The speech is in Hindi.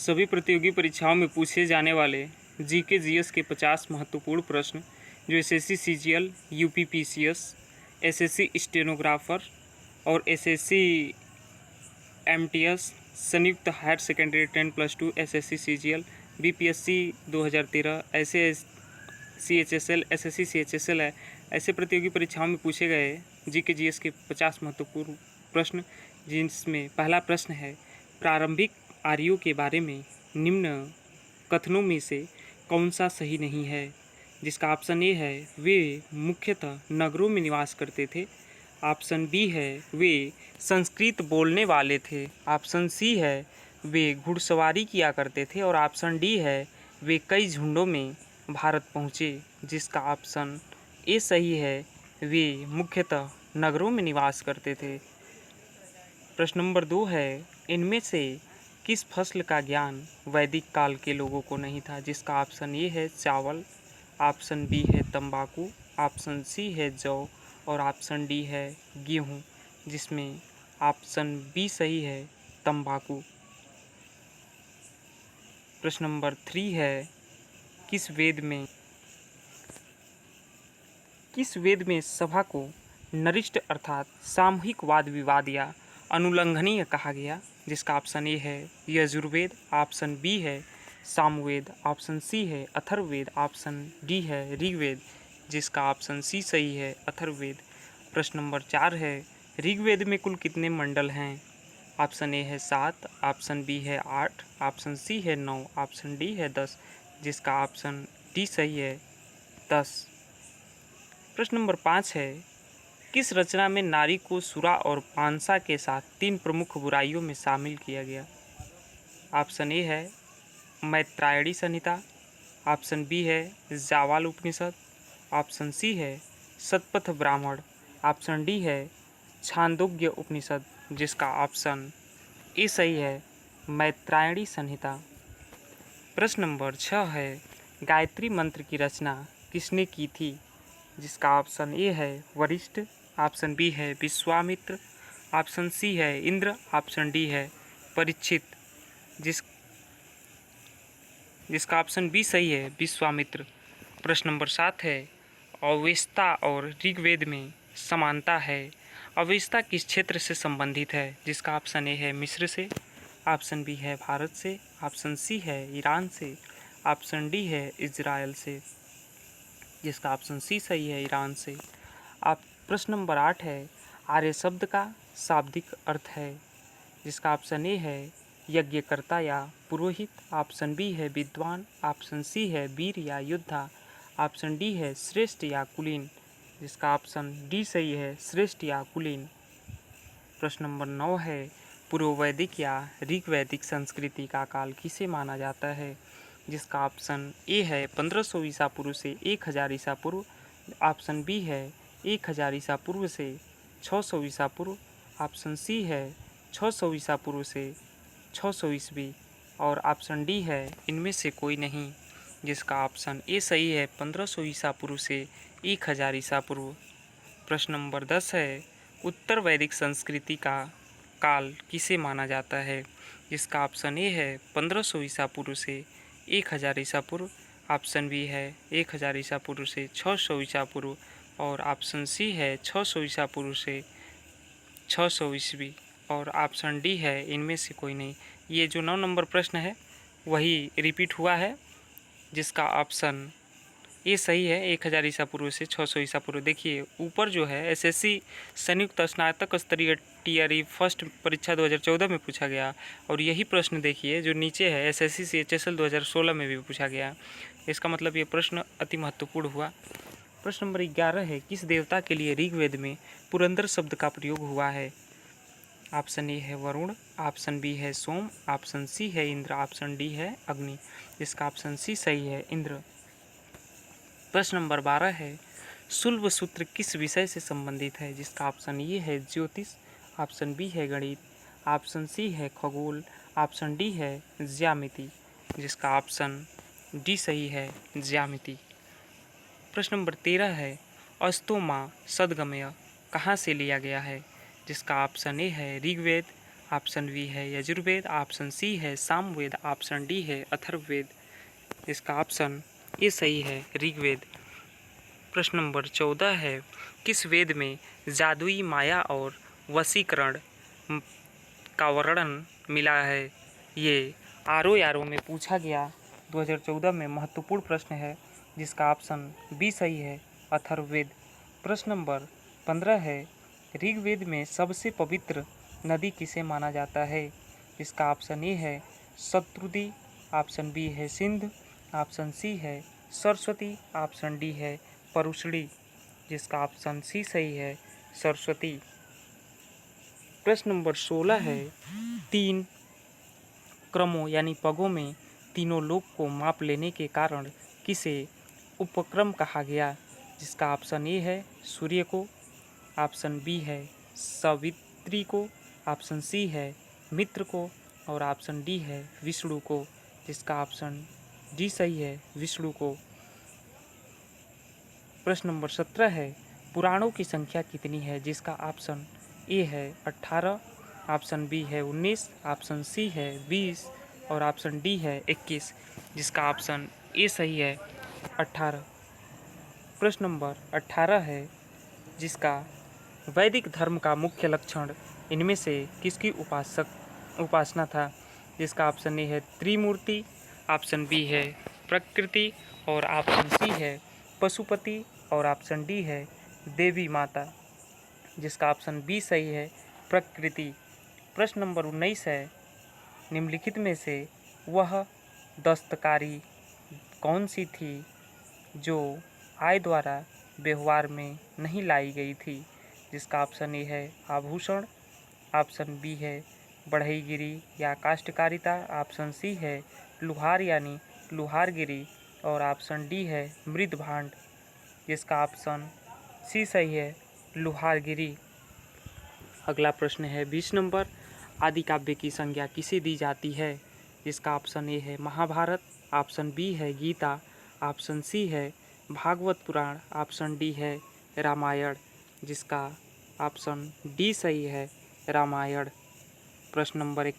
सभी प्रतियोगी परीक्षाओं में पूछे जाने वाले जीके जीएस के 50 महत्वपूर्ण प्रश्न जो SSC CGL, UPPCS, SSC stenographer और एसएससी एमटीएस, संयुक्त higher secondary 10+2, SSC CGL, BPSC 2013, ऐसे सीएचएसएल, एसएससी सीएचएसएल है, ऐसे प्रतियोगी परीक्षाओं में पूछे गए जीके जीएस के 50 महत्वपूर्ण प्रश्न, जिसमें पहला प्रश्न है प्रारंभिक आर्यों के बारे में निम्न कथनों में से कौन सा सही नहीं है। जिसका ऑप्शन ए है वे मुख्यतः नगरों में निवास करते थे, ऑप्शन बी है वे संस्कृत बोलने वाले थे, ऑप्शन सी है वे घुड़सवारी किया करते थे और ऑप्शन डी है वे कई झुंडों में भारत पहुँचे। जिसका ऑप्शन ए सही है, वे मुख्यतः नगरों में निवास करते थे। प्रश्न नंबर 2 है इनमें से किस फसल का ज्ञान वैदिक काल के लोगों को नहीं था। जिसका ऑप्शन ए है चावल, ऑप्शन बी है तंबाकू, ऑप्शन सी है जौ और ऑप्शन डी है गेहूँ, जिसमें ऑप्शन बी सही है तंबाकू। प्रश्न नंबर 3 है किस वेद में सभा को नरिष्ट अर्थात सामूहिक वाद विवाद या अनुल्लंघनीय कहा गया। जिसका ऑप्शन ए है यजुर्वेद, ऑप्शन बी है सामवेद, ऑप्शन सी है अथर्ववेद, ऑप्शन डी है ऋग्वेद, जिसका ऑप्शन सी सही है अथर्ववेद। प्रश्न नंबर 4 है ऋग्वेद में कुल कितने मंडल हैं। ऑप्शन ए है 7, ऑप्शन बी है 8, ऑप्शन सी है 9, ऑप्शन डी है 10, जिसका ऑप्शन डी सही है 10। प्रश्न नंबर 5 है किस रचना में नारी को सुरा और पांसा के साथ 3 प्रमुख बुराइयों में शामिल किया गया। ऑप्शन ए है मैत्रायणी संहिता, ऑप्शन बी है जावाल उपनिषद, ऑप्शन सी है शतपथ ब्राह्मण, ऑप्शन डी है छांदोग्य उपनिषद, जिसका ऑप्शन ए सही है मैत्रायणी संहिता। प्रश्न नंबर 6 है गायत्री मंत्र की रचना किसने की थी। जिसका ऑप्शन ए है वशिष्ठ, ऑप्शन बी है विश्वामित्र, ऑप्शन सी है इंद्र, ऑप्शन डी है परीक्षित, जिसका ऑप्शन बी सही है विश्वामित्र। प्रश्न नंबर 7 है अवेस्ता और ऋग्वेद में समानता है। अवेस्ता किस क्षेत्र से संबंधित है। जिसका ऑप्शन ए है मिस्र से, ऑप्शन बी है भारत से, ऑप्शन सी है ईरान से, ऑप्शन डी है इजराइल से, जिसका ऑप्शन सी सही है ईरान से। आप प्रश्न नंबर 8 है आर्य शब्द का शाब्दिक अर्थ है। जिसका ऑप्शन ए है यज्ञकर्ता या पुरोहित, ऑप्शन बी है विद्वान, ऑप्शन सी है वीर या योद्धा, ऑप्शन डी है श्रेष्ठ या कुलीन, जिसका ऑप्शन डी सही है श्रेष्ठ या कुलीन। प्रश्न नंबर 9 है पूर्व वैदिक या ऋग्वैदिक संस्कृति का काल किसे माना जाता है। जिसका ऑप्शन ए है 1500 ईसा पूर्व से 1000 ईसा पूर्व, ऑप्शन बी है 1000 ईसा पूर्व से 600 ईसा पूर्व, ऑप्शन सी है 600 ईसा पूर्व से 600 ईस्वी और ऑप्शन डी है इनमें से कोई नहीं। जिसका ऑप्शन ए सही है 1500 ईसा पूर्व से 1000 ईसा पूर्व। प्रश्न नंबर 10 है उत्तर वैदिक संस्कृति का काल किसे माना जाता है। जिसका ऑप्शन ए है 1500 ईसा पूर्व से 1000 ईसा पूर्व, ऑप्शन बी है 1000 ईसा पूर्व से 600 ईसा पूर्व और ऑप्शन सी है 600 ईसा पूर्व से 600 ईस्वी और ऑप्शन डी है इनमें से कोई नहीं। ये जो 9 नंबर प्रश्न है वही रिपीट हुआ है। जिसका ऑप्शन ये सही है 1000 ईसा पूर्व से 600 ईसा पूर्व। देखिए ऊपर जो है एसएससी संयुक्त स्नातक स्तरीय टीआरई फर्स्ट परीक्षा 2014 में पूछा गया और यही प्रश्न देखिए जो नीचे है एसएससी सीएचएसएल 2016 में भी पूछा गया। इसका मतलब ये प्रश्न अति महत्वपूर्ण हुआ। प्रश्न नंबर 11 है किस देवता के लिए ऋग्वेद में पुरंदर शब्द का प्रयोग हुआ है। ऑप्शन ए है वरुण, ऑप्शन बी है सोम, ऑप्शन सी है इंद्र, ऑप्शन डी है अग्नि, जिसका ऑप्शन सी सही है इंद्र। प्रश्न नंबर 12 है शुल्ब सूत्र किस विषय से संबंधित है। जिसका ऑप्शन ए है ज्योतिष, ऑप्शन बी है गणित, ऑप्शन सी है खगोल, ऑप्शन डी है ज्यामिति, जिसका ऑप्शन डी सही है ज्यामिति। प्रश्न नंबर 13 है अस्तोमा सदगमय कहाँ से लिया गया है। जिसका ऑप्शन ए है ऋग्वेद, ऑप्शन बी है यजुर्वेद, ऑप्शन सी है सामवेद, ऑप्शन डी है अथर्ववेद। इसका ऑप्शन ए सही है ऋग्वेद। प्रश्न नंबर 14 है किस वेद में जादुई माया और वशीकरण का वर्णन मिला है? ये RORO में पूछा गया 2014 में महत्वपूर्ण प्रश्न है, जिसका ऑप्शन बी सही है अथर्ववेद। प्रश्न नंबर 15 है ऋग्वेद में सबसे पवित्र नदी किसे माना जाता है? इसका ऑप्शन ए है शतद्रुदी, ऑप्शन बी है सिंध, ऑप्शन सी है सरस्वती, ऑप्शन डी है परुशड़ी। जिसका ऑप्शन सी सही है सरस्वती। प्रश्न नंबर 16 है 3 क्रमों यानी पगों में तीनों लोक को माप लेने के कारण किसे उपक्रम कहा गया? जिसका ऑप्शन ए है सूर्य को, ऑप्शन बी है सावित्री को, ऑप्शन सी है मित्र को और ऑप्शन डी है विष्णु को। जिसका ऑप्शन डी सही है विष्णु को। प्रश्न नंबर 17 है पुराणों की संख्या कितनी है? जिसका ऑप्शन ए है 18, ऑप्शन बी है 19, ऑप्शन सी है 20 और ऑप्शन डी है 21। जिसका ऑप्शन ए सही है 18। प्रश्न नंबर 18 है जिसका वैदिक धर्म का मुख्य लक्षण इनमें से किसकी उपासना था? जिसका ऑप्शन ए है त्रिमूर्ति, ऑप्शन बी है प्रकृति और ऑप्शन सी है पशुपति और ऑप्शन डी है देवी माता। जिसका ऑप्शन बी सही है प्रकृति। प्रश्न नंबर 19 है निम्नलिखित में से वह दस्तकारी कौन सी थी जो आय द्वारा व्यवहार में नहीं लाई गई थी? जिसका ऑप्शन ए है आभूषण, ऑप्शन बी है बढ़ईगिरी या काष्ठकारिता, ऑप्शन सी है लुहार यानी लुहारगिरी और ऑप्शन डी है मृद भांड। जिसका ऑप्शन सी सही है लुहारगिरी। अगला प्रश्न है 20 नंबर आदि काव्य की संज्ञा किसे दी जाती है? जिसका ऑप्शन ए है महाभारत, ऑप्शन बी है गीता, ऑप्शन सी है भागवत पुराण, ऑप्शन डी है रामायण। जिसका ऑप्शन डी सही है रामायण। प्रश्न नंबर 1